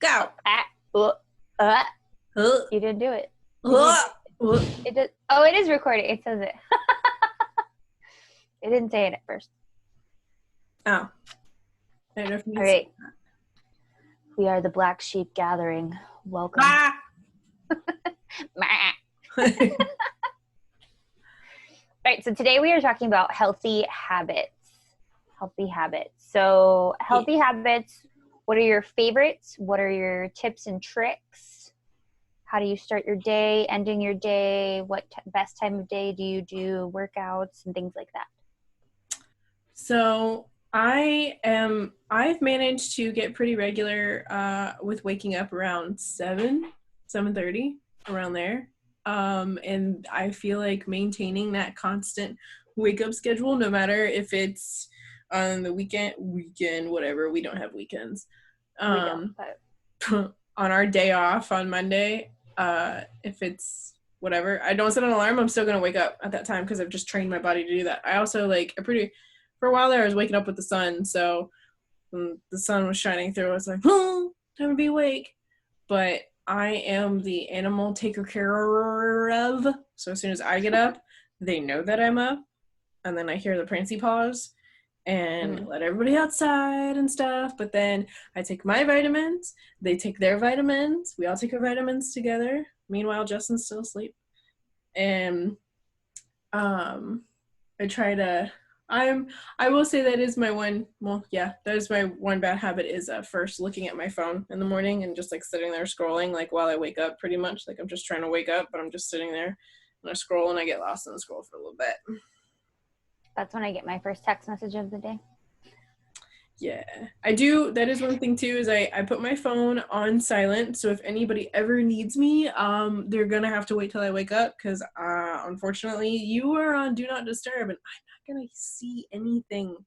Go. Uh, Uh, you didn't do it. uh, It did. Oh, it is recording. It says it. It didn't say it at first. Oh. I don't know if you All can see right. We are the Black Sheep Gathering. Welcome. that. All right. So today we are talking about healthy habits. Healthy habits. So healthy habits. What are your favorites? What are your tips and tricks? How do you start your day, ending your day? What best time of day do you do workouts and things like that? So I've managed to get pretty regular with waking up around 7:30, around there. And I feel like maintaining that constant wake up schedule, no matter if it's on the weekend, whatever, we don't have weekends. We don't, but On our day off on Monday, if it's whatever, I don't set an alarm, I'm still gonna wake up at that time because I've just trained my body to do that. I also for a while there I was waking up with the sun, so when the sun was shining through, I was like, oh, time to be awake. But I am the animal taker care of, so as soon as I get up, they know that I'm up, and then I hear the prancy paws and let everybody outside and stuff. But then I take my vitamins, they take their vitamins, we all take our vitamins together. Meanwhile, Justin's still asleep. And I will say that is my one, that is my one bad habit, is first looking at my phone in the morning and just like sitting there scrolling like while I wake up, pretty much. Like I'm just trying to wake up, but I'm just sitting there and I scroll and I get lost in the scroll for a little bit. That's when I get my first text message of the day. Yeah, I do. That is one thing too, is I put my phone on silent. So if anybody ever needs me, they're going to have to wait till I wake up because unfortunately you are on Do Not Disturb and I'm not going to see anything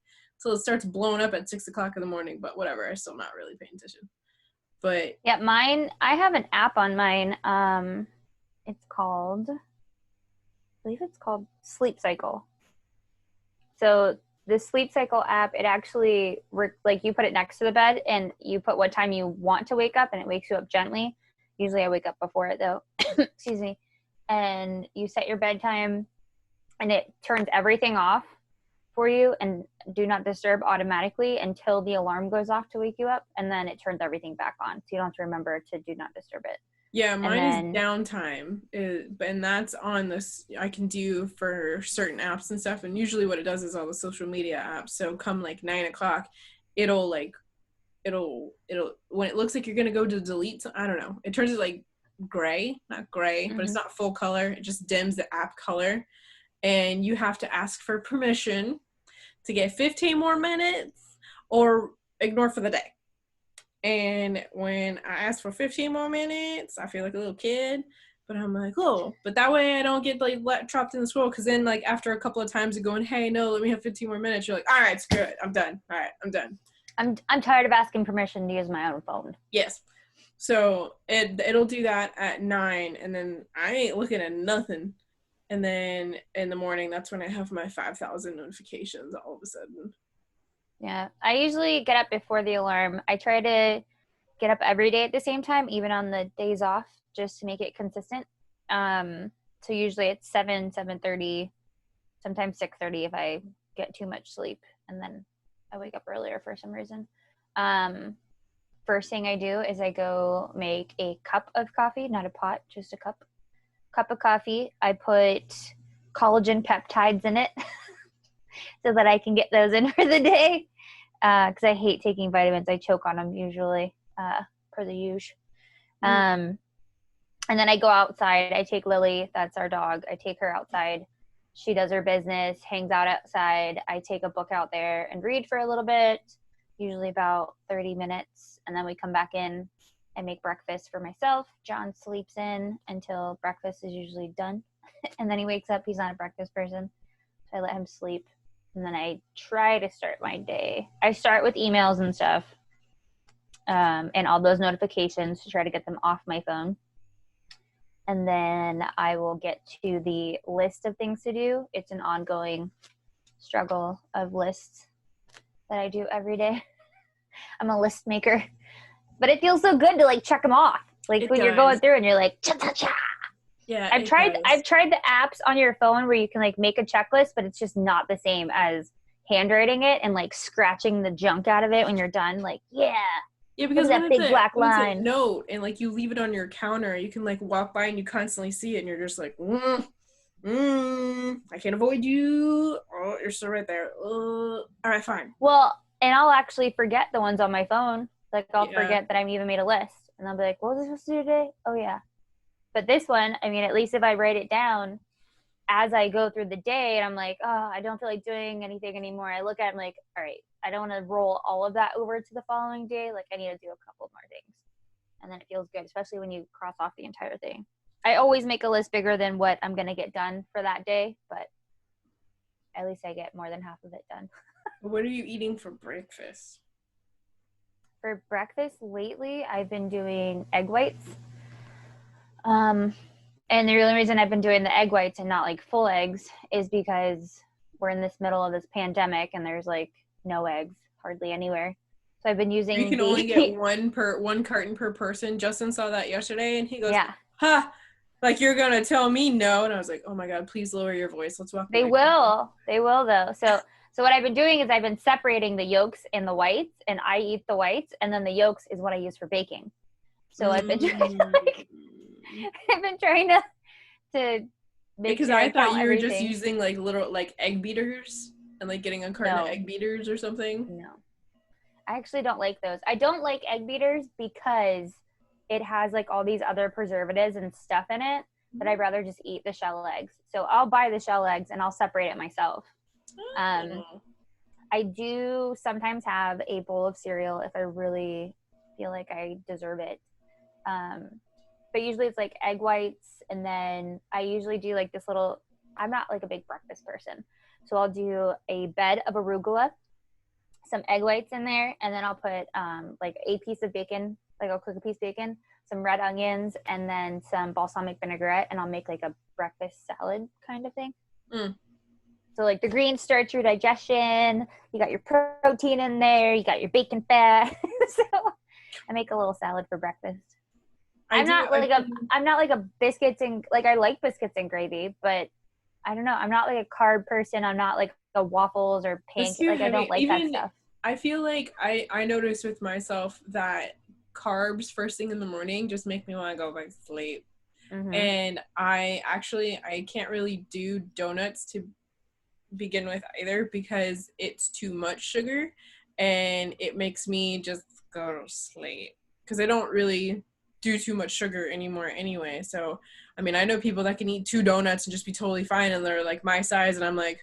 till it starts blowing up at 6 o'clock in the morning. But whatever, I'm still not really paying attention. But yeah, mine, I have an app on mine. It's called, I believe it's called Sleep Cycle. So the Sleep Cycle app, it actually, like you put it next to the bed and you put what time you want to wake up and it wakes you up gently. Usually I wake up before it though. Excuse me. And you set your bedtime and it turns everything off for you and Do Not Disturb automatically until the alarm goes off to wake you up. And then it turns everything back on. So you don't have to remember to Do Not Disturb it. yeah, mine is downtime, and that's on this. I can do for certain apps and stuff, and usually what it does is all the social media apps. So come like 9 o'clock, it'll when it looks like you're gonna go to delete. I don't know. It turns it like gray, not gray, but it's not full color. It just dims the app color, and you have to ask for permission to get 15 more minutes or ignore for the day. And when I ask for 15 more minutes, I feel like a little kid, but I'm like, oh, but that way I don't get like trapped in the scroll. Cause then like after a couple of times of going, hey, no, let me have 15 more minutes. You're like, all right, screw it. I'm done. All right, I'm done. I'm tired of asking permission to use my own phone. Yes. So it'll do that at 9 and then I ain't looking at nothing. And then in the morning, that's when I have my 5,000 notifications all of a sudden. Yeah, I usually get up before the alarm. I try to get up every day at the same time, even on the days off, just to make it consistent. So usually it's 7:30, sometimes 6:30 if I get too much sleep, and then I wake up earlier for some reason. First thing I do is I go make a cup of coffee, not a pot, just a cup of coffee. I put collagen peptides in it so that I can get those in for the day. Because I hate taking vitamins. I choke on them usually, per the usual. And then I go outside. I take Lily, that's our dog. I take her outside. She does her business, hangs out outside. I take a book out there and read for a little bit, usually about 30 minutes. And then we come back in and make breakfast for myself. John sleeps in until breakfast is usually done. And then he wakes up. He's not a breakfast person. So I let him sleep. And then I try to start my day. I start with emails and stuff, and all those notifications to try to get them off my phone. And then I will get to the list of things to do. It's an ongoing struggle of lists that I do every day. I'm a list maker. But it feels so good to like check them off. Like It when you're does. going through and you're like, cha cha cha. Yeah, I've it tried does. the apps on your phone where you can like make a checklist, but it's just not the same as handwriting it and like scratching the junk out of it when you're done. Like, yeah, Yeah, look because at that big black when it's a line. note and like you leave it on your counter, you can like walk by and you constantly see it and you're just like, I can't avoid you. Oh, you're still right there. All right, fine. Well, and I'll actually forget the ones on my phone. Like I'll Yeah. forget that I've even made a list. And I'll be like, what was I supposed to do today? Oh yeah. But this one, I mean, at least if I write it down as I go through the day and I'm like, oh, I don't feel like doing anything anymore. I look at it and I'm like, all right, I don't want to roll all of that over to the following day. Like I need to do a couple more things. And then it feels good, especially when you cross off the entire thing. I always make a list bigger than what I'm going to get done for that day, but at least I get more than half of it done. What are you eating for breakfast? For breakfast lately, I've been doing egg whites. And the only reason I've been doing the egg whites and not like full eggs is because we're in this middle of this pandemic and there's like no eggs hardly anywhere. So I've been using You can only get one carton per person. Justin saw that yesterday and he goes, yeah. "Ha, like you're gonna tell me no." And I was like, "Oh my god, please lower your voice. Let's walk They away." will though. So what I've been doing is I've been separating the yolks and the whites, and I eat the whites, and then the yolks is what I use for baking. So I've been trying to like, I've been trying to make because sure I I thought count you were just everything. using like little like egg beaters and like getting a carton of No, egg beaters or something. no. I actually don't like those. I don't like egg beaters because it has like all these other preservatives and stuff in it that I'd rather just eat the shell eggs. So I'll buy the shell eggs and I'll separate it myself. Oh. I do sometimes have a bowl of cereal if I really feel like I deserve it. But usually it's like egg whites, and then I usually do like this little, I'm not like a big breakfast person. So I'll do a bed of arugula, some egg whites in there, and then I'll put like a piece of bacon, like I'll cook a piece of bacon, some red onions, and then some balsamic vinaigrette, and I'll make like a breakfast salad kind of thing. So like the greens start your digestion, you got your protein in there, you got your bacon fat. So I make a little salad for breakfast. I'm not like a biscuits and like I like biscuits and gravy, but I don't know. I'm not like a carb person. I'm not like a waffles or pancakes. Like I don't like that stuff. I feel like I noticed with myself that carbs first thing in the morning just make me want to go back to sleep. Mm-hmm. And I can't really do donuts to begin with either because it's too much sugar and it makes me just go to sleep because I don't really do too much sugar anymore anyway. So I mean, I know people that can eat 2 donuts and just be totally fine and they're like my size and I'm like,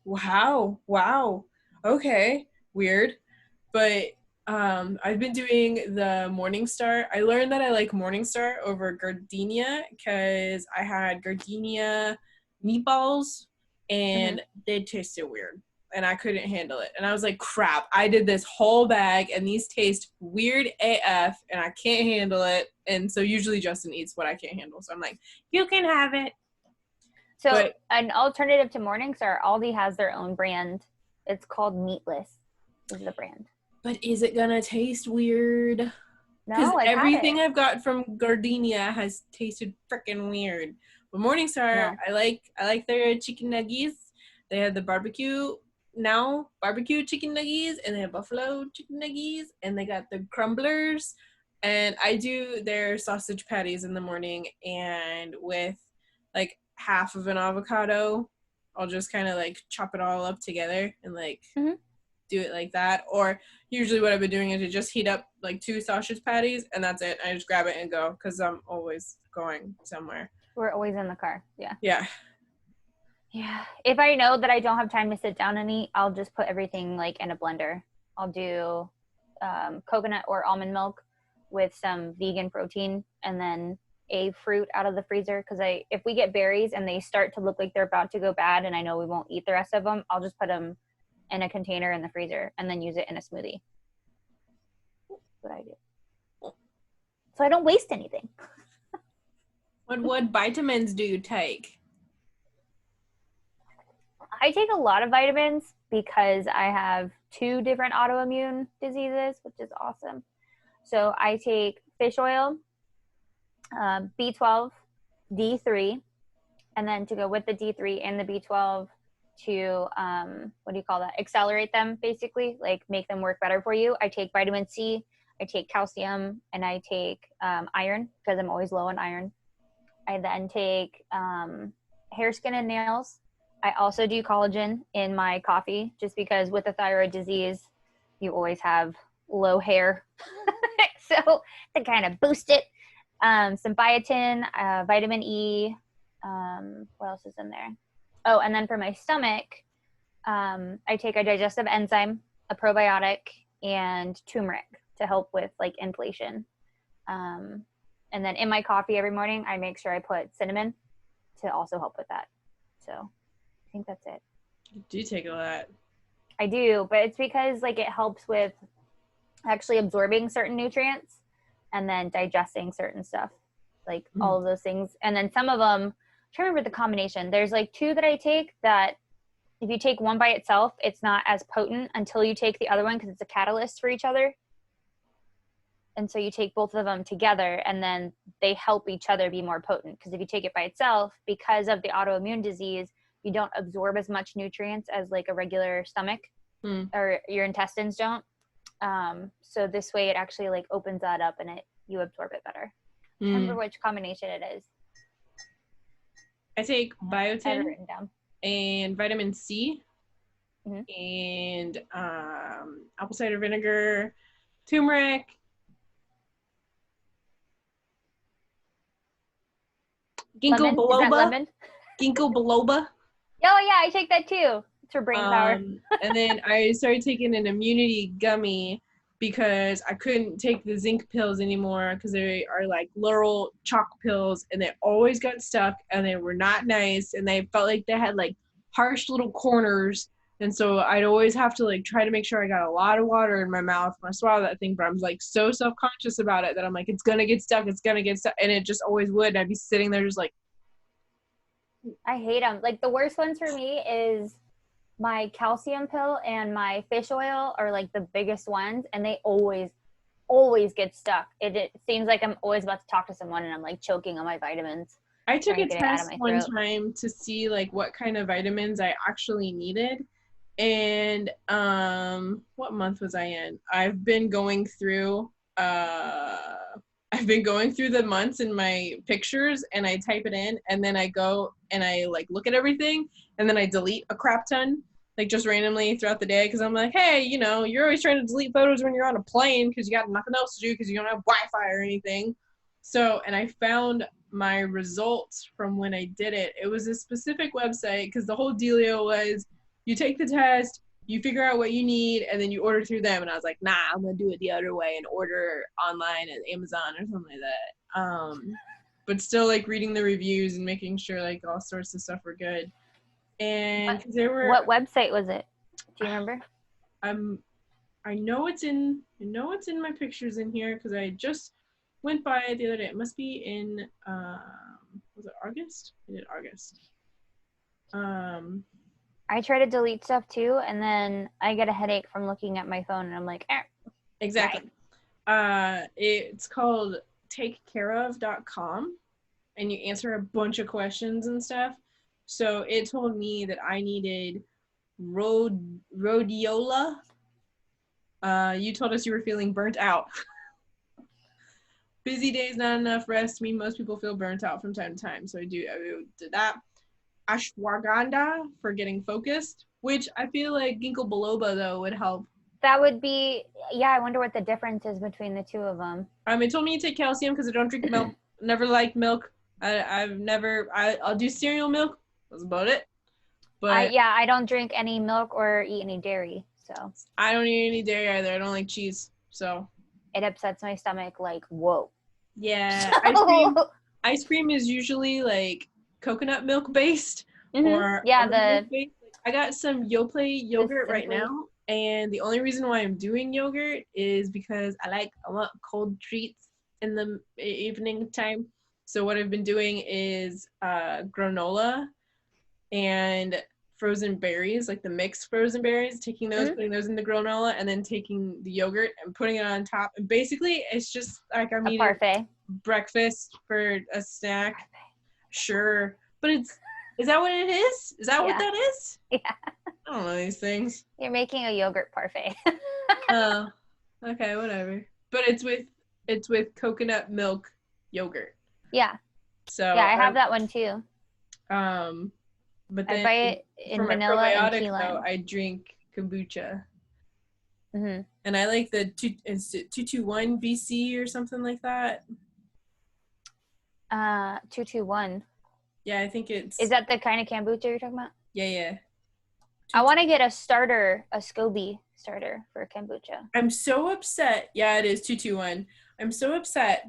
wow, okay, weird. But I've been doing the Morningstar. I learned that I like Morningstar over gardenia because I had gardenia meatballs and they tasted weird and I couldn't handle it. And I was like, crap, I did this whole bag and these taste weird AF and I can't handle it. And so usually Justin eats what I can't handle. So I'm like, you can have it. So but an alternative to Morningstar, Aldi has their own brand. It's called Meatless is the brand. But is it gonna taste weird? Because No, everything I've got from gardenia has tasted freaking weird. But Morningstar, I like their chicken nuggies. They have the barbecue chicken nuggies, and they have buffalo chicken nuggies, and they got the crumblers. And I do their sausage patties in the morning, and with like half of an avocado, I'll just kind of like chop it all up together and like do it like that. Or usually what I've been doing is to just heat up like 2 sausage patties and that's it. I just grab it and go because I'm always going somewhere. We're always in the car. Yeah. If I know that I don't have time to sit down and eat, I'll just put everything like in a blender. I'll do coconut or almond milk with some vegan protein and then a fruit out of the freezer, because if we get berries and they start to look like they're about to go bad and I know we won't eat the rest of them, I'll just put them in a container in the freezer and then use it in a smoothie. That's what I do. So I don't waste anything. What vitamins do you take? I take a lot of vitamins. because I have 2 different autoimmune diseases, which is awesome. So I take fish oil, B12, D3, and then to go with the D3 and the B12 to, what do you call that? Accelerate them, basically, like make them work better for you. I take vitamin C, I take calcium, and I take iron because I'm always low on iron. I then take hair, skin, and nails. I also do collagen in my coffee just because with the thyroid disease, you always have low hair. So to kind of boost it. Some biotin, vitamin E. What else is in there? Oh, and then for my stomach, I take a digestive enzyme, a probiotic, and turmeric to help with like inflation. And then in my coffee every morning, I make sure I put cinnamon to also help with that. So I think that's it. You do take a lot. I do, but it's because like it helps with actually absorbing certain nutrients and then digesting certain stuff, like all of those things. And then some of them, I'm trying to remember the combination. There's like 2 that I take that if you take one by itself, it's not as potent until you take the other one because it's a catalyst for each other. And so you take both of them together and then they help each other be more potent. Because if you take it by itself, because of the autoimmune disease, you don't absorb as much nutrients as like a regular stomach or your intestines don't. So this way it actually like opens that up and you absorb it better. I can't remember which combination it is. I take biotin. I have it written down. And vitamin C and apple cider vinegar, turmeric, ginkgo Lemon? Is that biloba. lemon? Ginkgo biloba. Oh yeah, I take that too. It's for brain power. And then I started taking an immunity gummy because I couldn't take the zinc pills anymore because they are like literal chalk pills and they always got stuck and they were not nice and they felt like they had like harsh little corners. And so I'd always have to like try to make sure I got a lot of water in my mouth when I swallow that thing, but I'm like so self-conscious about it that I'm like, it's gonna get stuck, and it just always would. And I'd be sitting there just like, I hate them. Like the worst ones for me is my calcium pill and my fish oil are like the biggest ones, and they always get stuck. It seems like I'm always about to talk to someone and I'm like choking on my vitamins. I took a test one time to see like what kind of vitamins I actually needed. And what month was I in? I've been going through the months in my pictures and I type it in and then I go and I like look at everything and then I delete a crap ton like just randomly throughout the day because I'm like, hey, you know, you're always trying to delete photos when you're on a plane because you got nothing else to do because you don't have Wi-Fi or anything. So, and I found my results from when I did it. It was a specific website because the whole dealio was you take the test, you figure out what you need, and then you order through them. And I was like, nah, I'm going to do it the other way and order online at Amazon or something like that. But still like reading the reviews and making sure like all sorts of stuff were good. And what website was it? Do you remember? I know it's in my pictures in here because I just went by it the other day. It must be in was it August? I did August. I try to delete stuff too, and then I get a headache from looking at my phone, and I'm like, exactly. Right. It's called takecareof.com, and you answer a bunch of questions and stuff. So it told me that I needed rhodiola. You told us you were feeling burnt out. Busy days, not enough rest. Most people feel burnt out from time to time. So I did that. Ashwagandha for getting focused, which I feel like ginkgo biloba though would help. That would be, yeah, I wonder what the difference is between the two of them. It told me to take calcium because I don't drink milk. Never liked milk. I'll do cereal milk. That's about it. But I don't drink any milk or eat any dairy, so. I don't eat any dairy either. I don't like cheese, so. It upsets my stomach like, whoa. Yeah, ice cream is usually like coconut milk based or based. I got some Yoplait yogurt right now, and the only reason why I'm doing yogurt is because I want cold treats in the evening time. So what I've been doing is granola, and frozen berries, like the mixed frozen berries, taking those, putting those in the granola, and then taking the yogurt and putting it on top. And basically, it's just like I'm eating parfait. breakfast for a snack. Sure. But is that what it is? Is that what that is? Yeah. I don't know these things. You're making a yogurt parfait. Oh, okay, whatever. But it's with coconut milk yogurt. Yeah. So yeah, I have that one too. But then I buy it in for my vanilla and key probiotic lime. though, I drink kombucha. Mm-hmm. And I like the 221 BC or something like that. 221. Yeah, I think it's. Is that the kind of kombucha you're talking about? Yeah. I want to get a SCOBY starter for kombucha. I'm so upset. Yeah, it is 221. I'm so upset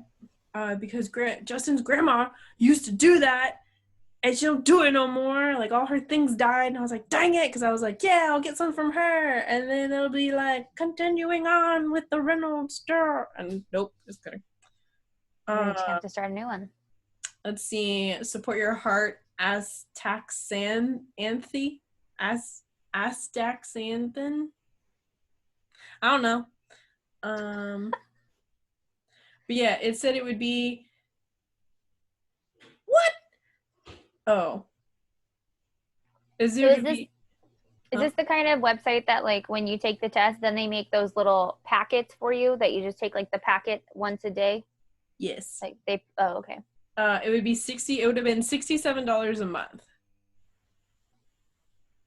because Justin's grandma used to do that, and she don't do it no more. Like, all her things died, and I was like, dang it, because I was like, yeah, I'll get some from her, and then it'll be like, continuing on with the Reynolds stir. And nope, just kidding. You have to start a new one. Let's see. Support your heart, Astaxanthin. Astaxanthin. I don't know. But yeah, it said it would be. What? Oh. Is this the kind of website that, like, when you take the test, then they make those little packets for you that you just take, like, the packet once a day? Yes. Like okay. It would be it would have been $67 a month.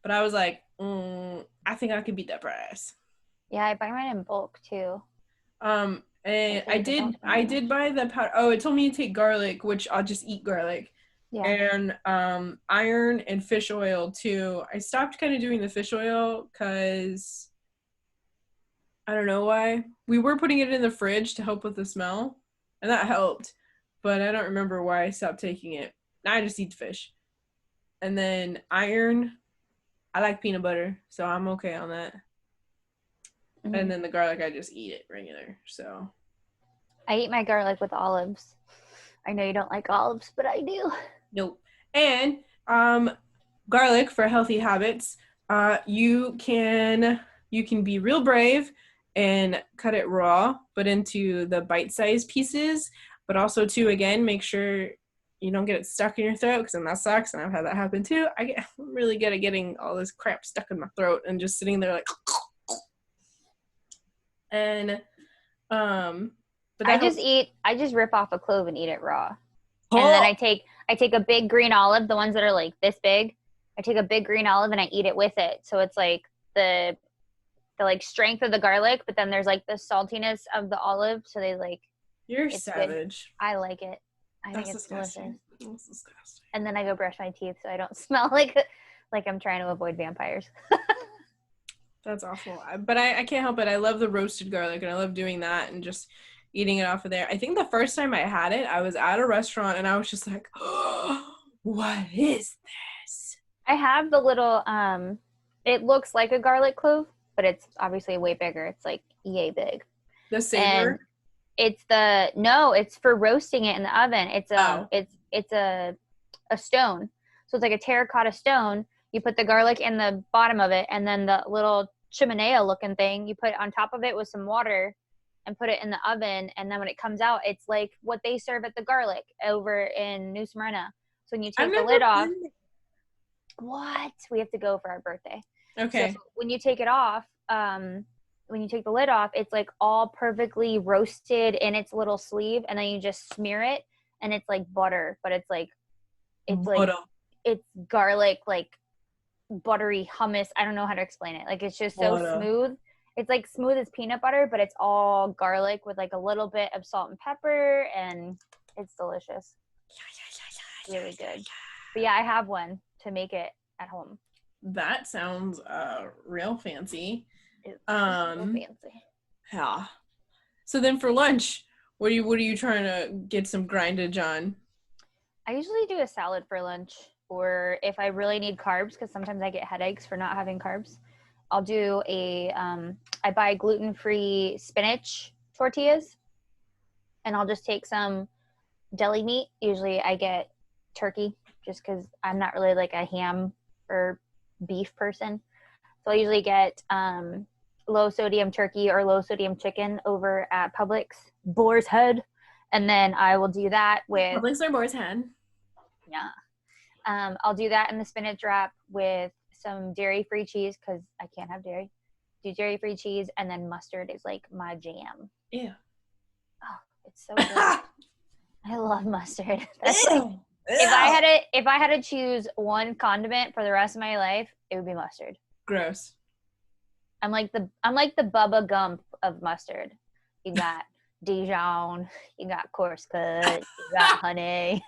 But I was like, I think I could beat that price. Yeah, I buy mine in bulk too. And I did buy the powder. Oh, it told me to take garlic, which I'll just eat garlic. Yeah. And iron and fish oil too. I stopped kind of doing the fish oil because I don't know why. We were putting it in the fridge to help with the smell, and that helped. But I don't remember why I stopped taking it. Now I just eat fish. And then iron, I like peanut butter, so I'm okay on that. Mm-hmm. And then the garlic, I just eat it regular. So I eat my garlic with olives. I know you don't like olives, but I do. Nope. And garlic for healthy habits. You can be real brave and cut it raw, but into the bite-sized pieces. But also, too, again, make sure you don't get it stuck in your throat, because then that sucks, and I've had that happen too. I'm really good at getting all this crap stuck in my throat and just sitting there like. And but I just rip off a clove and eat it raw. Oh. And then I take a big green olive, the ones that are like this big. I take a big green olive and I eat it with it. So it's like the like strength of the garlic, but then there's like the saltiness of the olive. So they like. You're savage. Good. I like it. I think it's disgusting. Delicious. That's disgusting. And then I go brush my teeth so I don't smell like I'm trying to avoid vampires. That's awful. But I can't help it. I love the roasted garlic, and I love doing that and just eating it off of there. I think the first time I had it, I was at a restaurant, and I was just like, oh, what is this? I have the little, it looks like a garlic clove, but it's obviously way bigger. It's like yay big. The saver? It's for roasting it in the oven. It's a stone. So it's like a terracotta stone. You put the garlic in the bottom of it, and then the little chimenea looking thing, you put on top of it with some water and put it in the oven. And then when it comes out, it's like what they serve at the garlic over in New Smyrna. So when you take the lid off, we have to go for our birthday. Okay. So when you take it off, when you take the lid off, it's like all perfectly roasted in its little sleeve, and then you just smear it, and it's like butter, but it's garlic, like buttery hummus. I don't know how to explain it. Like, it's just so smooth. It's like smooth as peanut butter, but it's all garlic with like a little bit of salt and pepper, and it's delicious. Really good. But yeah, I have one to make it at home. That sounds real fancy. It's real fancy. Yeah. So then for lunch, what are you trying to get some grindage on? I usually do a salad for lunch, or if I really need carbs, because sometimes I get headaches for not having carbs, I'll do I buy gluten-free spinach tortillas, and I'll just take some deli meat. Usually I get turkey, just because I'm not really like a ham or beef person. So I usually get low sodium turkey or low sodium chicken over at Publix, Boar's Head. And then I will do that with Publix or Boar's Head. Yeah. I'll do that in the spinach wrap with some dairy-free cheese because I can't have dairy. Do dairy-free cheese, and then mustard is like my jam. Yeah. Oh, it's so good. I love mustard. That's like, if I had to choose one condiment for the rest of my life, it would be mustard. Gross. I'm like the Bubba Gump of mustard. You got Dijon, you got coarse cut, you got honey.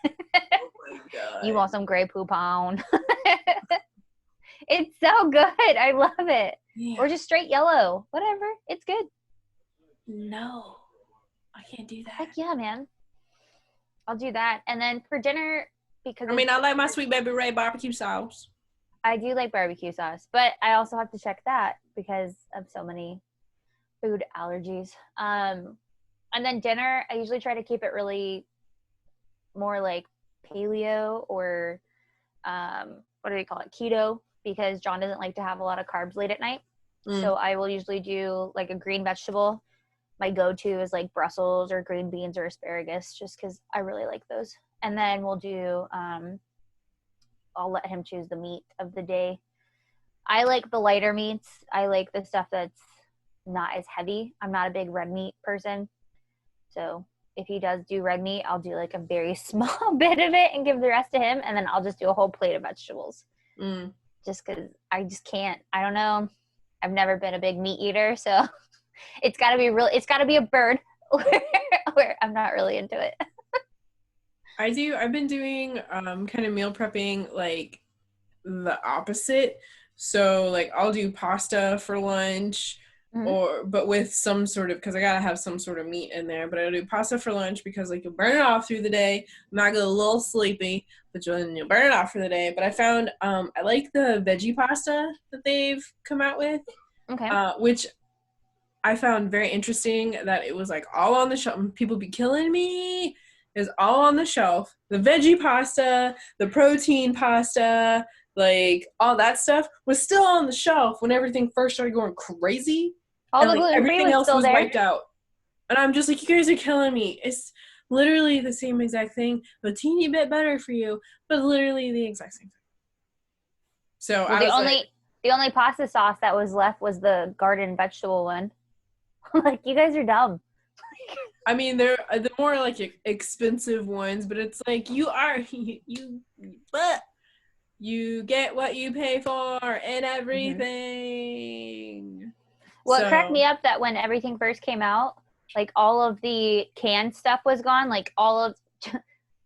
You want some Grey Poupon. It's so good. I love it. Yeah. Or just straight yellow. Whatever. It's good. No. I can't do that. Heck yeah, man. I'll do that. And then for dinner, because I like my Sweet Baby Ray barbecue sauce. I do like barbecue sauce, but I also have to check that because of so many food allergies. And then dinner, I usually try to keep it really more like paleo or what do they call it? Keto, because John doesn't like to have a lot of carbs late at night. So I will usually do like a green vegetable. My go-to is like Brussels or green beans or asparagus, just because I really like those. And then we'll do, I'll let him choose the meat of the day. I like the lighter meats. I like the stuff that's not as heavy. I'm not a big red meat person. So if he does do red meat, I'll do like a very small bit of it and give the rest to him. And then I'll just do a whole plate of vegetables. Just because I just can't. I don't know. I've never been a big meat eater. So it's got to be it's got to be a bird where I'm not really into it. I've been doing kind of meal prepping like the opposite. So like I'll do pasta for lunch. But with some sort of, because I gotta have some sort of meat in there, but I'll do pasta for lunch because like you'll burn it off through the day. I might get a little sleepy, but you'll burn it off for the day. But I found I like the veggie pasta that they've come out with, which I found very interesting that it was like all on the shelf. People be killing me. It's all on the shelf. The veggie pasta, the protein pasta, like all that stuff was still on the shelf when everything first started going crazy. All the gluten-free everything else still was there. wiped out. And I'm just like, you guys are killing me. It's literally the same exact thing, a teeny bit better for you, but literally the exact same thing. So the only pasta sauce that was left was the garden vegetable one. Like, you guys are dumb. I mean, they're the more like expensive ones, but it's like you get what you pay for and everything. Well, it cracked me up that when everything first came out, like all of the canned stuff was gone. Like all of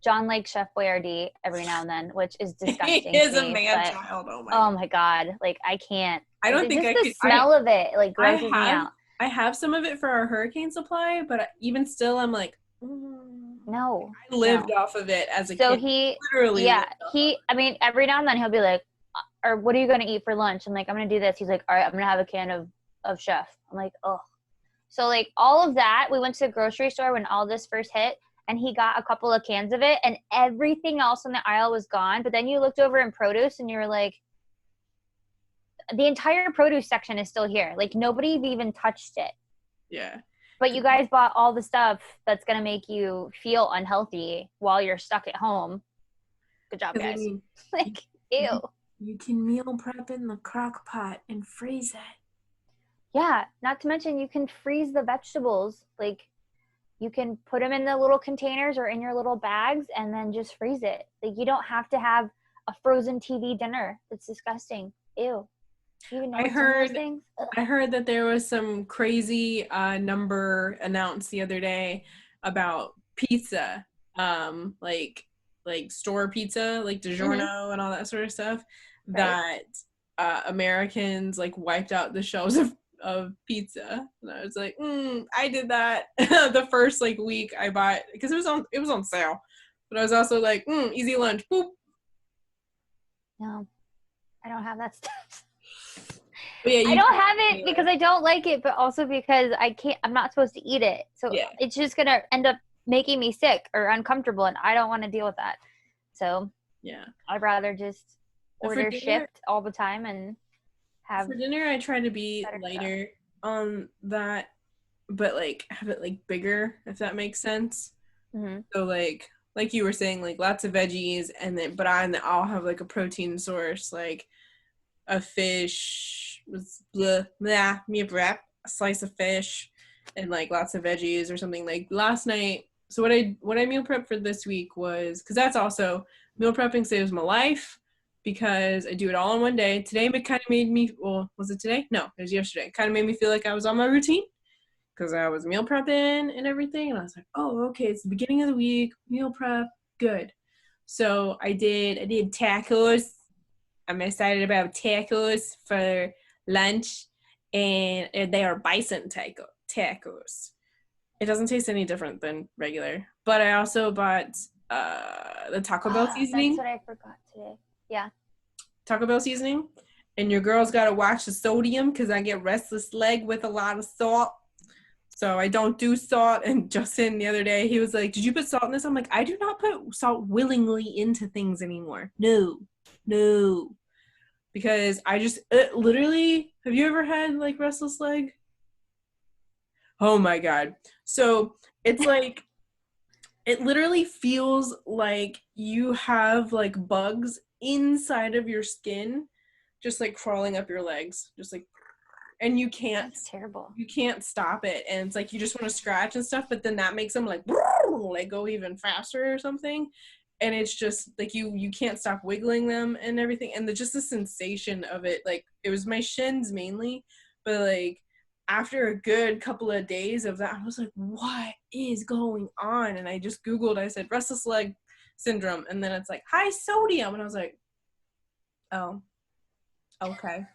John likes Chef Boyardee every now and then, which is disgusting. He is a man-child. Oh my god! Like I can't. I don't think I could. The smell of it like grosses me out. I have some of it for our hurricane supply, but even still, I'm like, no. I lived off of it as a kid. So he literally, I mean, every now and then he'll be like, "Or what are you gonna eat for lunch?" I'm like, "I'm gonna do this." He's like, "All right, I'm gonna have a can of Chef." I'm like, "Oh." So like all of that, we went to the grocery store when all this first hit, and he got a couple of cans of it, and everything else on the aisle was gone. But then you looked over in produce, and you were like, the entire produce section is still here. Like nobody even touched it. Yeah. But you guys bought all the stuff that's going to make you feel unhealthy while you're stuck at home. Good job, guys. I mean, like, ew. You can meal prep in the crock pot and freeze it. Yeah. Not to mention you can freeze the vegetables. Like you can put them in the little containers or in your little bags and then just freeze it. Like you don't have to have a frozen TV dinner. It's disgusting. Ew. I heard that there was some crazy number announced the other day about pizza, like store pizza, like DiGiorno and all that sort of stuff, right. That Americans like wiped out the shelves of pizza, and I was like, I did that the first like week I bought because it was on sale, but I was also like, easy lunch, boop. No, I don't have that stuff. Yeah, I don't have it because I don't like it, but also because I'm not supposed to eat it. So it's just going to end up making me sick or uncomfortable, and I don't want to deal with that. So yeah, I'd rather just For order dinner, shipped all the time and have I try to be better stuff. lighter on that, but like have it like bigger, if that makes sense. Hmm. So like you were saying, like lots of veggies, and then I'll have like a protein source, like a fish with blah, blah, meal prep, a slice of fish, and like lots of veggies or something. Like last night, so what I meal prepped for this week was, because that's also, meal prepping saves my life because I do it all in one day. Today it kind of made me, well, was it today? No, it was yesterday. It kind of made me feel like I was on my routine because I was meal prepping and everything, and I was like, oh, okay, it's the beginning of the week, meal prep, good. So I did tacos. I'm excited about tacos for lunch, and they are bison tacos. It doesn't taste any different than regular. But I also bought the Taco Bell Ah, that's seasoning. what I forgot today. Yeah. Taco Bell seasoning. And your girl's got to watch the sodium because I get restless leg with a lot of salt. So I don't do salt. And Justin the other day, he was like, "Did you put salt in this?" I'm like, "I do not put salt willingly into things anymore. No, no." Because I just literally, have you ever had like restless leg? Oh my God. So it's like, it literally feels like you have like bugs inside of your skin, just like crawling up your legs, just like, and That's terrible. you can't stop it, and it's like you just want to scratch and stuff, but then that makes them like go even faster or something, and it's just like you can't stop wiggling them and everything, and just the sensation of it, like it was my shins mainly, but like after a good couple of days of that, I was like, what is going on? And I just googled, I said restless leg syndrome, and then it's like high sodium, and I was like, oh, okay.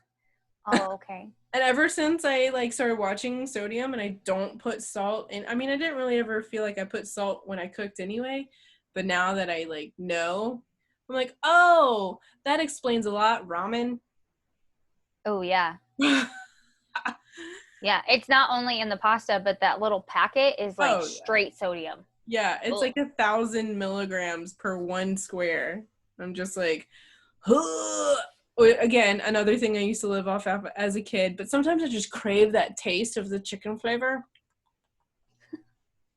Oh, okay. And ever since I like started watching sodium, and I don't put salt in, I mean, I didn't really ever feel like I put salt when I cooked anyway, but now that I like know, I'm like, oh, that explains a lot. Ramen. Oh, yeah. Oh Yeah. It's not only in the pasta, but that little packet is like yeah. straight sodium. Yeah, it's Ugh. like 1,000 milligrams per one square. I'm just like, huh. Again, another thing I used to live off of as a kid, but sometimes I just crave that taste of the chicken flavor.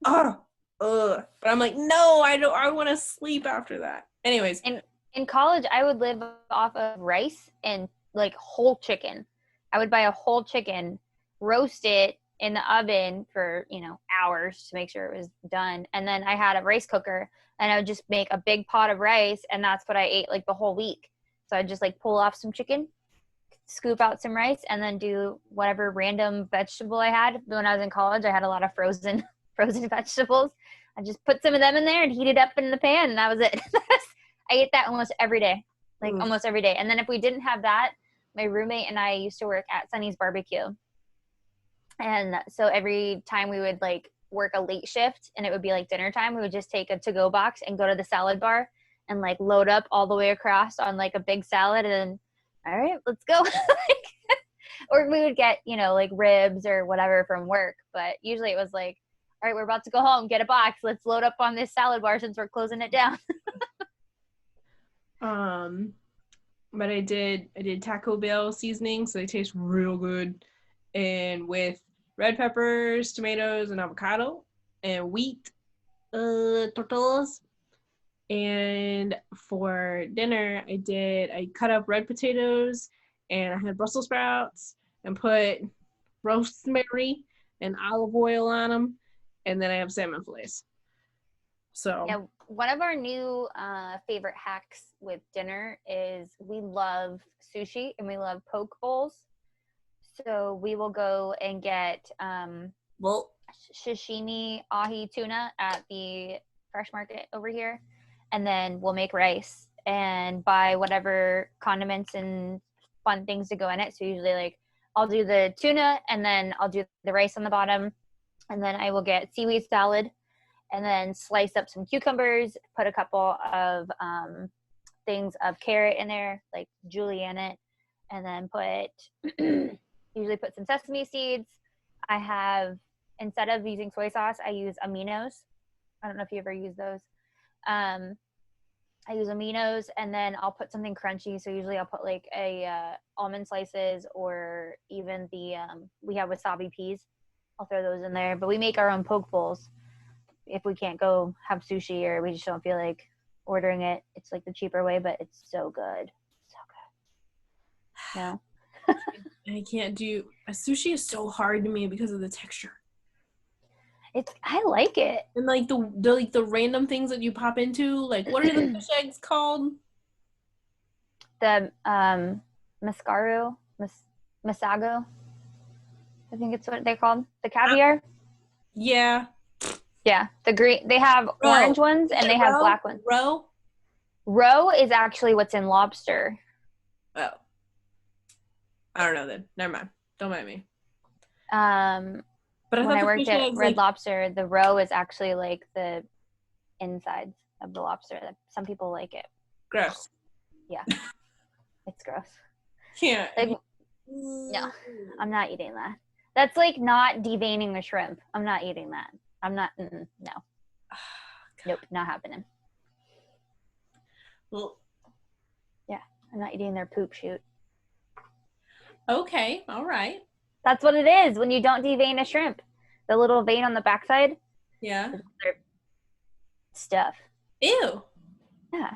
Oh, ugh. But I'm like, no, I don't. I want to sleep after that. Anyways, And in college, I would live off of rice and like whole chicken. I would buy a whole chicken, roast it in the oven for, hours to make sure it was done. And then I had a rice cooker and I would just make a big pot of rice. And that's what I ate like the whole week. So I'd just like pull off some chicken, scoop out some rice, and then do whatever random vegetable I had. When I was in college, I had a lot of frozen frozen vegetables. I just put some of them in there and heat it up in the pan, and that was it. I ate that almost every day, like oof. almost every day. And then if we didn't have that, my roommate and I used to work at Sunny's Barbecue, and so every time we would like work a late shift and it would be like dinner time, we would just take a to-go box and go to the salad bar and like load up all the way across on like a big salad, and then all right, let's go. Or we would get, like ribs or whatever from work. But usually it was like, all right, we're about to go home, get a box. Let's load up on this salad bar since we're closing it down. Um, but I did Taco Bell seasoning, so they taste real good, and with red peppers, tomatoes, and avocado, and wheat tortillas. And for dinner, I cut up red potatoes, and I had Brussels sprouts, and put rosemary and olive oil on them, and then I have salmon fillets. So, Yeah, one of our new favorite hacks with dinner is we love sushi and we love poke bowls. So we will go and get well, sashimi ahi tuna at the fresh market over here, and then we'll make rice and buy whatever condiments and fun things to go in it. So usually like I'll do the tuna and then I'll do the rice on the bottom, and then I will get seaweed salad and then slice up some cucumbers, put a couple of things of carrot in there, like julienne it, and then usually put some sesame seeds. I have, instead of using soy sauce, I use aminos. I don't know if you ever use those. Um, I use aminos, and then I'll put something crunchy. So usually I'll put like a almond slices, or even the we have wasabi peas. I'll throw those in there. But we make our own poke bowls if we can't go have sushi or we just don't feel like ordering it. It's like the cheaper way, but it's so good. So good. No. I can't do sushi is so hard to me because of the texture. I like it. And like the random things that you pop into, like what are the fish eggs called? The masago. I think it's what they're called. The caviar. Yeah. Yeah, the green. They have orange ones and they have black ones. Roe is actually what's in lobster. Oh. I don't know then. Never mind. Don't mind me. But when I worked at Red Lobster, the roe is actually like the insides of the lobster. Some people like it. Gross. Yeah. It's gross. Yeah. Like, no, I'm not eating that. That's like not deveining a shrimp. I'm not eating that. I'm not, no. Nope, not happening. Well. Yeah, I'm not eating their poop shoot. Okay, all right. That's what it is when you don't devein a shrimp. The little vein on the backside. Yeah. Stuff. Ew. Yeah.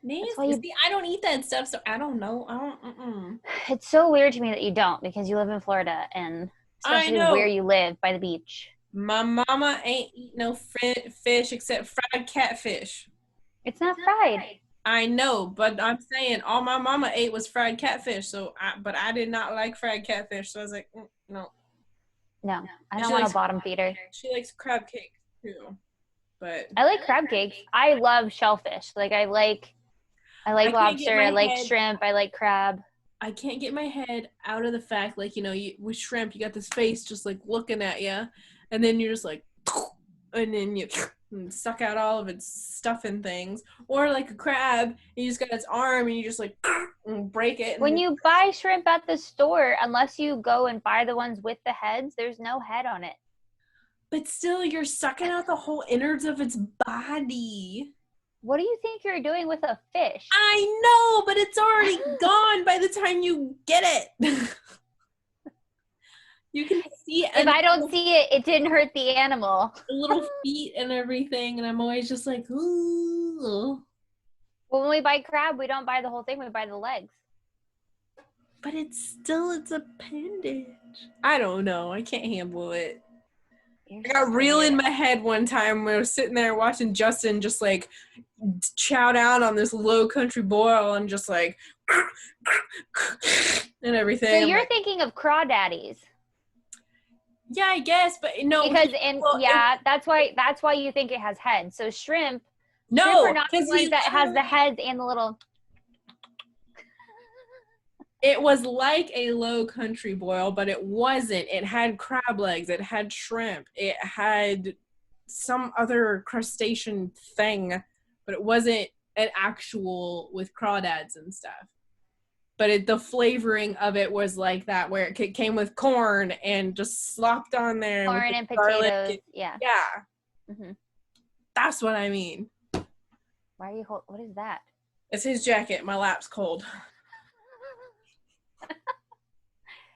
See, I don't eat that stuff, so I don't know. It's so weird to me that you don't, because you live in Florida, and especially where you live by the beach. My mama ain't eat no fish except fried catfish. It's not fried. I know, but I'm saying all my mama ate was fried catfish. But I did not like fried catfish, so I was like, no. No, I don't want a bottom feeder. She likes crab cakes too, but I like crab cakes. I love shellfish. Like I like lobster. I like shrimp. I like crab. I can't get my head out of the fact, like, with shrimp, you got this face just like looking at you, and then you're just like, and then you suck out all of its stuff and things. Or like a crab, you just got its arm and you just like break it. When you buy shrimp at the store, unless you go and buy the ones with the heads, there's no head on it. But still, you're sucking out the whole innards of its body. What do you think you're doing with a fish? I know, but it's already gone by the time you get it. You can see it. If I don't see it, it didn't hurt the animal. The little feet and everything, and I'm always just like, ooh. Well, when we buy crab, we don't buy the whole thing, we buy the legs. But it's appendage. I don't know. I can't handle it. I got real in my head one time when I was sitting there watching Justin just like chow down on this low country boil and just like and everything. So you're thinking of crawdaddies. Yeah, I guess, but no. Because that's why you think it has heads. So shrimp are not the ones that has the heads and the little. It was like a low country boil, but it wasn't. It had crab legs. It had shrimp. It had some other crustacean thing, but it wasn't an actual with crawdads and stuff. But the flavoring of it was like that, where it came with corn and just slopped on there. Corn and potatoes. Yeah. Mm-hmm. That's what I mean. Why are you what is that? It's his jacket. My lap's cold.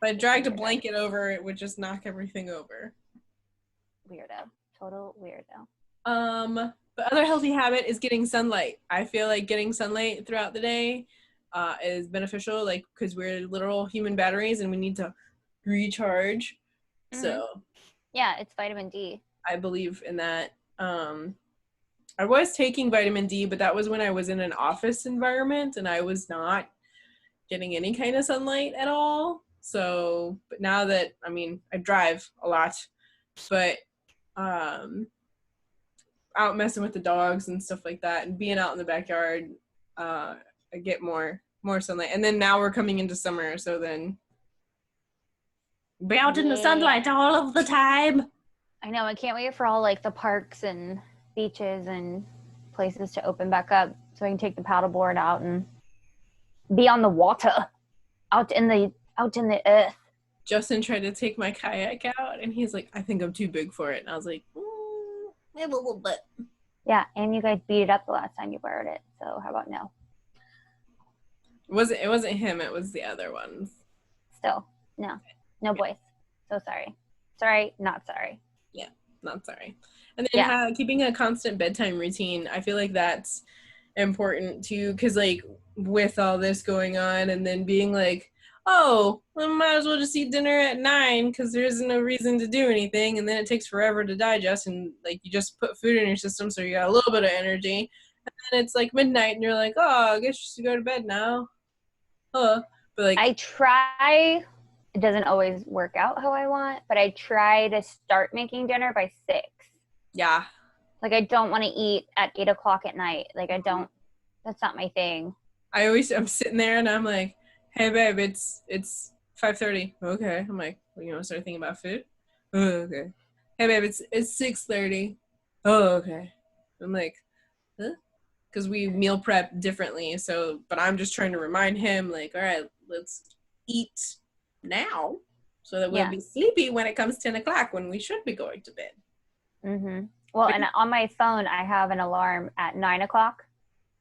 If I dragged a blanket over, it would just knock everything over. Weirdo. Total weirdo. The other healthy habit is getting sunlight. I feel like getting sunlight throughout the day is beneficial, like, because we're literal human batteries and we need to recharge. Mm-hmm. So yeah, it's vitamin D. I believe in that. I was taking vitamin D, but that was when I was in an office environment and I was not getting any kind of sunlight at all. So, but now that, I drive a lot, but out messing with the dogs and stuff like that and being out in the backyard, I get more sunlight. And then now we're coming into summer, so then be out in the sunlight all of the time. I know. I can't wait for all like the parks and beaches and places to open back up so I can take the paddleboard out and be on the water, out in the earth. Justin tried to take my kayak out and he's like, I think I'm too big for it. And I was like, maybe a little bit. Yeah, and you guys beat it up the last time you borrowed it. So how about no? It wasn't him, it was the other ones. Still, no boys. So sorry. Sorry, not sorry. Yeah, not sorry. And then keeping a constant bedtime routine, I feel like that's important too, because like with all this going on and then being like, oh, we might as well just eat dinner at 9 because there isn't no reason to do anything, and then it takes forever to digest, and like you just put food in your system so you got a little bit of energy, and then it's like midnight and you're like, oh, I guess you should go to bed now. But like I try, it doesn't always work out how I want, but I try to start making dinner by 6. Yeah. Like I don't want to eat at 8 o'clock at night. Like I don't, that's not my thing. I'm sitting there and I'm like, hey babe, it's 5:30. Okay. I'm like, well, you want to start thinking about food? Oh, okay. Hey babe, it's 6:30. Oh, okay. I'm like, huh? Because we meal prep differently. So, but I'm just trying to remind him, like, all right, let's eat now so that we'll be sleepy when it comes 10 o'clock when we should be going to bed. Mm-hmm. Well, and on my phone, I have an alarm at 9 o'clock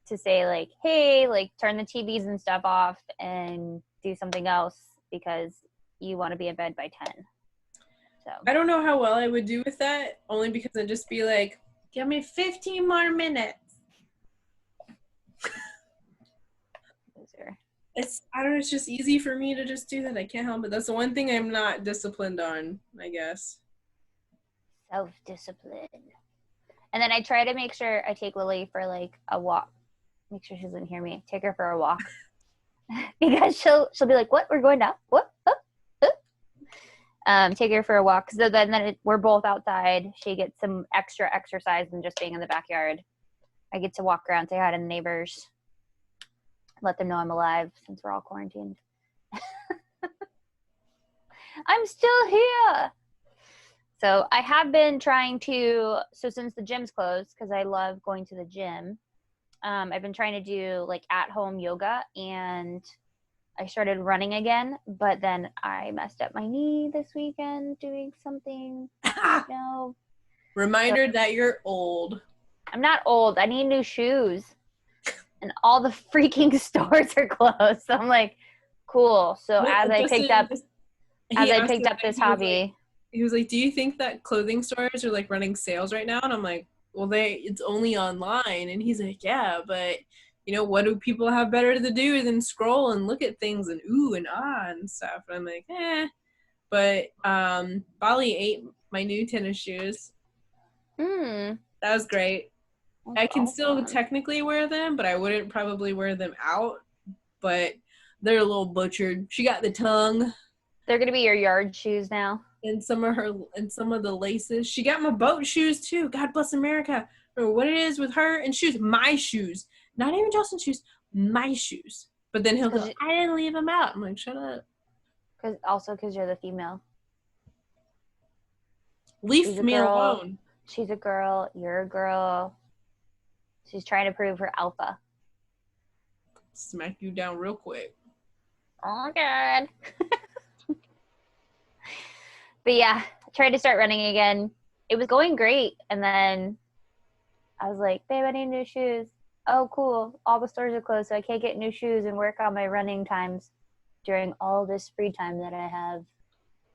to say like, hey, like turn the TVs and stuff off and do something else because you want to be in bed by 10. So I don't know how well I would do with that, only because I'd just be like, give me 15 more minutes. It's just easy for me to just do that. I can't help it. That's the one thing I'm not disciplined on, I guess. Self-discipline. And then I try to make sure I take Lily for like a walk. Make sure she doesn't hear me. Take her for a walk. Because she'll be like, what? We're going down? What? Take her for a walk. So then we're both outside. She gets some extra exercise than just being in the backyard. I get to walk around, say hi to the neighbors. Let them know I'm alive since we're all quarantined. I'm still here. So I have been trying to, so since the gym's closed, because I love going to the gym, I've been trying to do like at-home yoga, and I started running again, but then I messed up my knee this weekend doing something. Reminder that you're old. I'm not old. I need new shoes. And all the freaking stores are closed. So I'm like, cool. So as I picked up this hobby. He was like, do you think that clothing stores are like running sales right now? And I'm like, well, it's only online. And he's like, yeah, but you know, what do people have better to do than scroll and look at things and ooh and ah and stuff? And I'm like, But Bali ate my new tennis shoes. That was great. I can still technically wear them, but I wouldn't probably wear them out. But they're a little butchered. She got the tongue. They're gonna be your yard shoes now. And some of the laces. She got my boat shoes too. God bless America. Or what it is with her and shoes. My shoes. Not even Justin's shoes. My shoes. But then he'll go, I didn't leave them out. I'm like, shut up. Because you're the female. Leave me alone. She's a girl. You're a girl. She's trying to prove her alpha. Smack you down real quick. Oh, God. But yeah, I tried to start running again. It was going great. And then I was like, babe, I need new shoes. Oh, cool. All the stores are closed, so I can't get new shoes and work on my running times during all this free time that I have.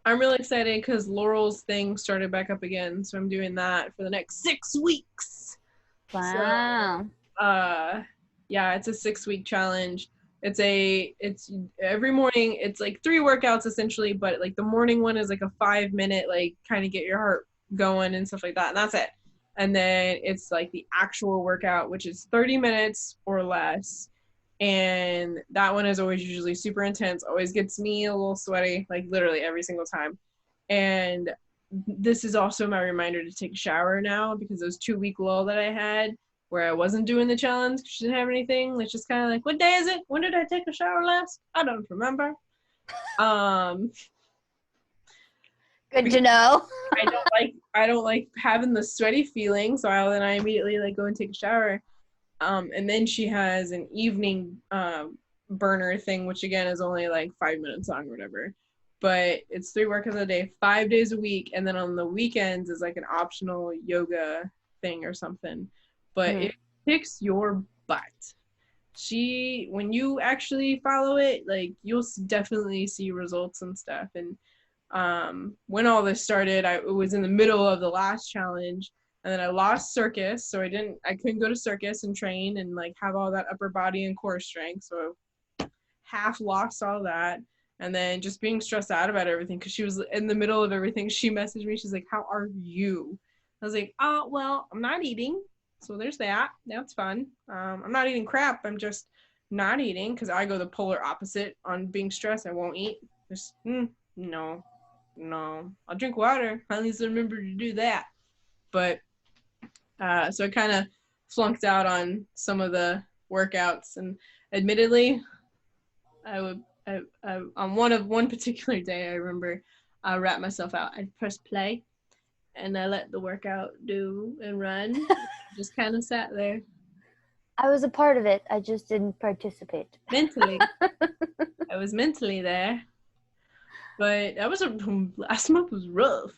I'm really excited because Laurel's thing started back up again. So I'm doing that for the next 6 weeks. Wow. So, yeah, it's a 6-week challenge. It's every morning. It's like 3 workouts essentially, but like the morning one is like a 5-minute, like kind of get your heart going and stuff like that. And that's it. And then it's like the actual workout, which is 30 minutes or less. And that one is always usually super intense, always gets me a little sweaty, like literally every single time. And this is also my reminder to take a shower now, because those 2-week lull that I had where I wasn't doing the challenge because she didn't have anything. It's just kind of like, what day is it? When did I take a shower last? I don't remember. Good to know. I don't like having the sweaty feeling, so I immediately like go and take a shower. And then she has an evening burner thing, which again is only like 5 minutes long or whatever. But it's 3 workouts a day, 5 days a week, and then on the weekends is like an optional yoga thing or something. But it kicks your but when you actually follow it, like you'll definitely see results and stuff. And when all this started, it was in the middle of the last challenge, and then I lost circus, so I couldn't go to circus and train and like have all that upper body and core strength, so half lost all that. And then just being stressed out about everything, because she was in the middle of everything. She messaged me, she's like, how are you? I was like, oh, well, I'm not eating, so there's that. That's fun. I'm not eating crap, I'm just not eating, because I go the polar opposite on being stressed. I won't eat. Just no, I'll drink water, at least I remember to do that. But so I kind of flunked out on some of the workouts, and admittedly on one particular day, I remember I wrapped myself out. I pressed play and I let the workout do and run. Just kind of sat there. I was a part of it, I just didn't participate. Mentally. I was mentally there. But last month was rough.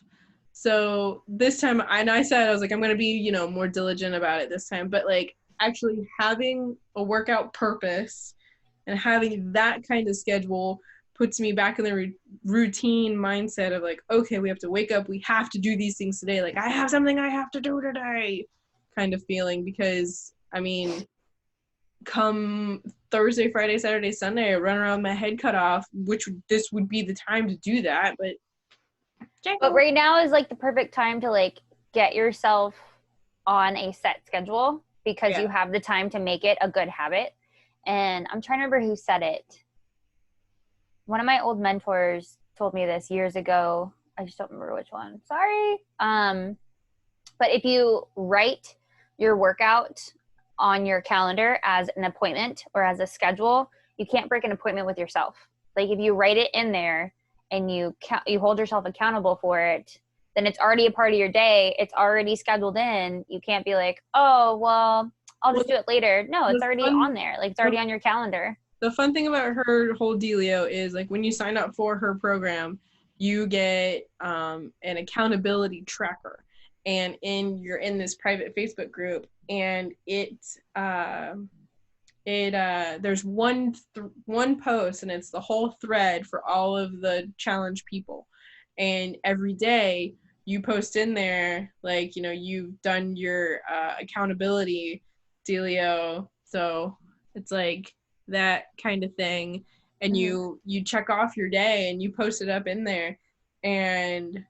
So this time, I said, I was like, I'm going to be, more diligent about it this time. But like actually having a workout purpose and having that kind of schedule puts me back in the routine mindset of like, okay, we have to wake up. We have to do these things today. Like, I have something I have to do today kind of feeling, because, I mean, come Thursday, Friday, Saturday, Sunday, I run around with my head cut off, which this would be the time to do that. But right now is like the perfect time to like get yourself on a set schedule, because you have the time to make it a good habit. And I'm trying to remember who said it. One of my old mentors told me this years ago. I just don't remember which one. Sorry. But if you write your workout on your calendar as an appointment or as a schedule, you can't break an appointment with yourself. Like if you write it in there and you hold yourself accountable for it, then it's already a part of your day. It's already scheduled in. You can't be like, oh, well, I'll just do it later. No, it's already on there. Like it's already on your calendar. The fun thing about her whole dealio is like when you sign up for her program, you get an accountability tracker, and you're in this private Facebook group, and there's one post, and it's the whole thread for all of the challenge people, and every day you post in there like, you've done your accountability dealio, so it's like that kind of thing, and you check off your day and you post it up in there, and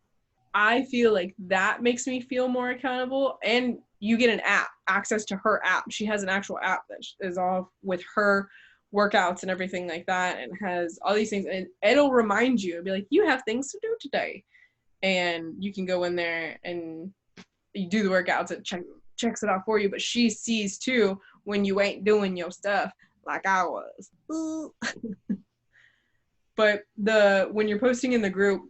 I feel like that makes me feel more accountable. And you get an app, access to her app. She has an actual app that is all with her workouts and everything like that, and has all these things, and it'll remind you and be like, you have things to do today, and you can go in there and you do the workouts. It checks it off for you, but she sees too when you ain't doing your stuff like I was. But when you're posting in the group,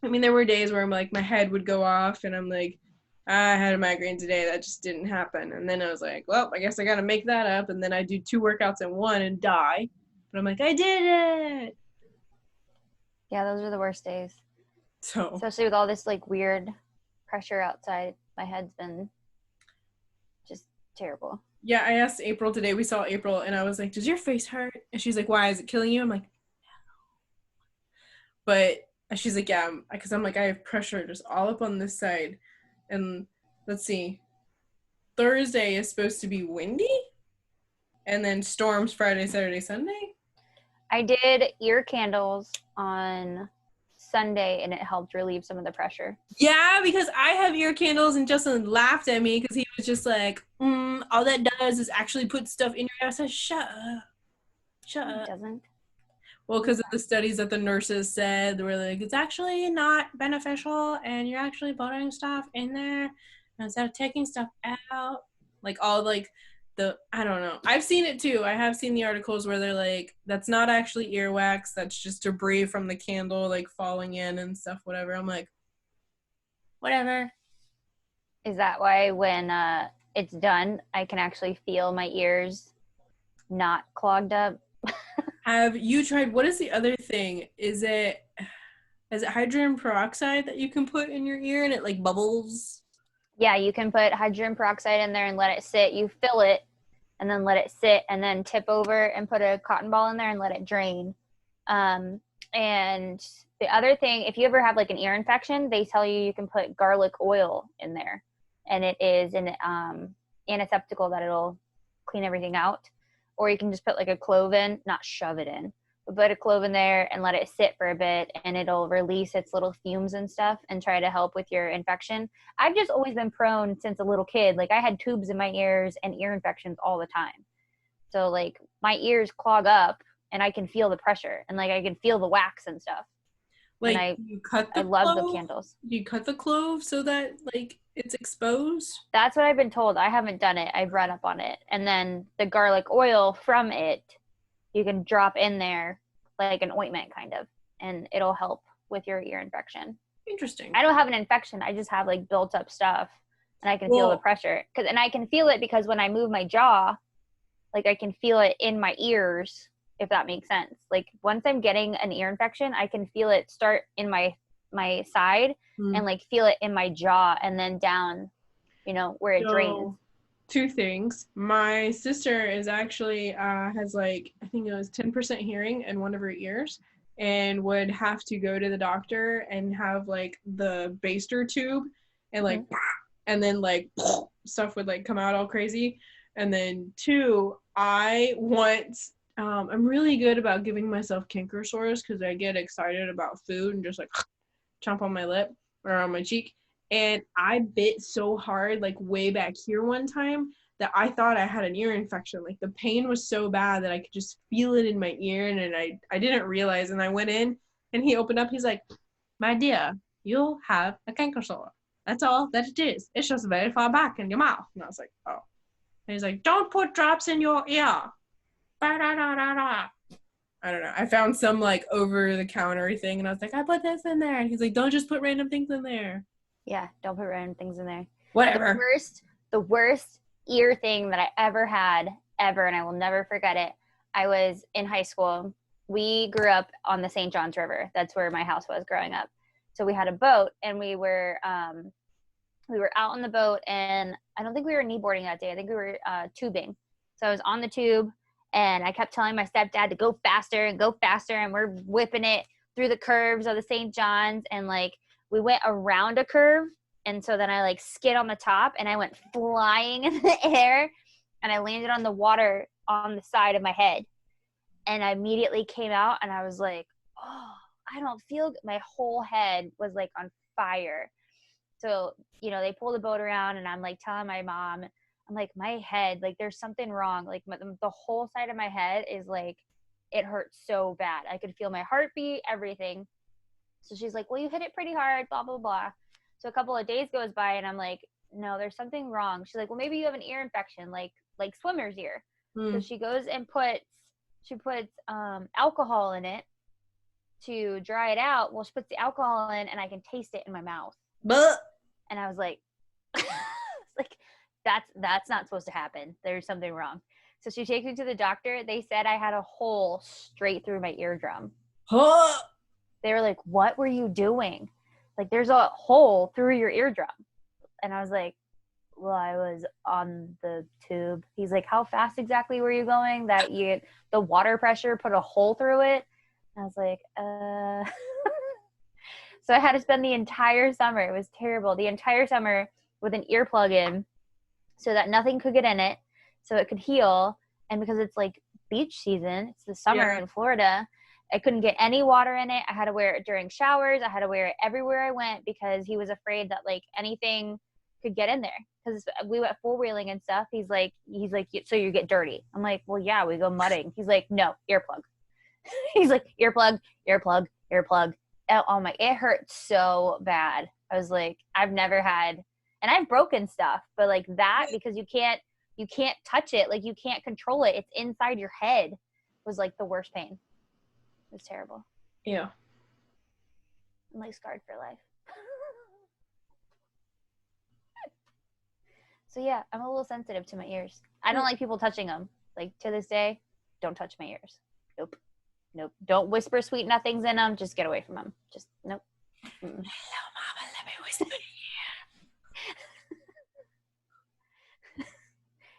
I mean, there were days where I'm like, my head would go off and I'm like, I had a migraine today, that just didn't happen. And then I was like, well, I guess I gotta make that up. And then I do 2 workouts in one and die. But I'm like, I did it. Yeah, those are the worst days. So especially with all this like weird pressure outside, my head's been just terrible. Yeah, I asked April today, we saw April, and I was like, does your face hurt? And she's like, why, is it killing you? I'm like, no. But she's like, yeah, because I'm like, I have pressure just all up on this side. And let's see, Thursday is supposed to be windy, and then storms Friday, Saturday, Sunday. I did ear candles on Sunday, and it helped relieve some of the pressure. Yeah, because I have ear candles, and Justin laughed at me because he was just like, all that does is actually put stuff in your ear. I said, shut up. It doesn't. Well, because of the studies that the nurses said, they were like, it's actually not beneficial, and you're actually putting stuff in there instead of taking stuff out. Like all like I don't know. I've seen it too. I have seen the articles where they're like, that's not actually earwax, that's just debris from the candle like falling in and stuff, whatever. I'm like, whatever. Is that why when it's done, I can actually feel my ears not clogged up? Have you tried, what is the other thing? Is it hydrogen peroxide that you can put in your ear and it like bubbles? Yeah, you can put hydrogen peroxide in there and let it sit. You fill it and then let it sit, and then tip over and put a cotton ball in there and let it drain. And the other thing, if you ever have like an ear infection, they tell you can put garlic oil in there, and it is an antiseptical that it'll clean everything out. Or you can just put like a clove in, not shove it in, but put a clove in there and let it sit for a bit, and it'll release its little fumes and stuff and try to help with your infection. I've just always been prone since a little kid. Like I had tubes in my ears and ear infections all the time. So like my ears clog up and I can feel the pressure, and like I can feel the wax and stuff. Like, and you cut the I love clove? the candles. Do you cut the clove so that like it's exposed? That's what I've been told. I haven't done it. I've read up on it. And then the garlic oil from it, you can drop in there like an ointment kind of, and it'll help with your ear infection. Interesting. I don't have an infection. I just have like built up stuff, and I can feel the pressure. And I can feel it because when I move my jaw, like I can feel it in my ears, if that makes sense. Like once I'm getting an ear infection, I can feel it start in my side and like feel it in my jaw and then down, where it drains. Two things. My sister is actually has like, I think it was 10% hearing in one of her ears, and would have to go to the doctor and have like the baster tube and like and then like stuff would like come out all crazy. And then two, I'm really good about giving myself canker sores because I get excited about food and just like chomp on my lip or on my cheek. And I bit so hard, like way back here one time, that I thought I had an ear infection. Like the pain was so bad that I could just feel it in my ear, and I didn't realize. And I went in, and he opened up. He's like, "My dear, you have a canker sore. That's all that it is. It's just very far back in your mouth." And I was like, "Oh." And he's like, "Don't put drops in your ear." I don't know. I found some like over-the-counter thing, and I was like, "I put this in there." And he's like, "Don't just put random things in there." Yeah, don't put random things in there. Whatever. The worst ear thing that I ever had, and I will never forget it. I was in high school. We grew up on the St. Johns River. That's where my house was growing up. So we had a boat, and we were out on the boat, and I don't think we were kneeboarding that day. I think we were tubing. So I was on the tube, and I kept telling my stepdad to go faster, and we're whipping it through the curves of the St. Johns, and like we went around a curve, and so then I like skid on the top, and I went flying in the air, and I landed on the water on the side of my head, and I immediately came out, and I was like, oh, I don't feel good. My whole head was like on fire. So, they pull the boat around, and I'm like telling my mom, I'm like, my head, like there's something wrong. Like the whole side of my head is like, it hurts so bad. I could feel my heartbeat, everything. So she's like, well, you hit it pretty hard, blah, blah, blah. So a couple of days goes by, and I'm like, no, there's something wrong. She's like, well, maybe you have an ear infection, like swimmer's ear. So she goes and puts alcohol in it to dry it out. Well, she puts the alcohol in, and I can taste it in my mouth. But And I was like, like that's not supposed to happen. There's something wrong. So she takes me to the doctor. They said I had a hole straight through my eardrum. They were like, what were you doing? Like, there's a hole through your eardrum. And I was like, well, I was on the tube. He's like, how fast exactly were you going that the water pressure put a hole through it? And I was like, So I had to spend the entire summer. It was terrible. The entire summer with an earplug in so that nothing could get in it, so it could heal. And because it's like beach season, it's the summer in Florida, I couldn't get any water in it. I had to wear it during showers. I had to wear it everywhere I went because he was afraid that like anything could get in there. Because we went 4-wheeling and stuff. He's like, so you get dirty. I'm like, well, yeah, we go mudding. He's like, no, earplug. He's like, earplug. Oh my, it hurt so bad. I was like, I've never had, and I've broken stuff, but like that, because you can't touch it. Like you can't control it. It's inside your head, was like the worst pain. It was terrible. Yeah. I'm like scarred for life. So yeah, I'm a little sensitive to my ears. I don't like people touching them. Like to this day, don't touch my ears. Nope. Don't whisper sweet nothings in them. Just get away from them. Just nope. Hello, Mama. Let me whisper in your ear.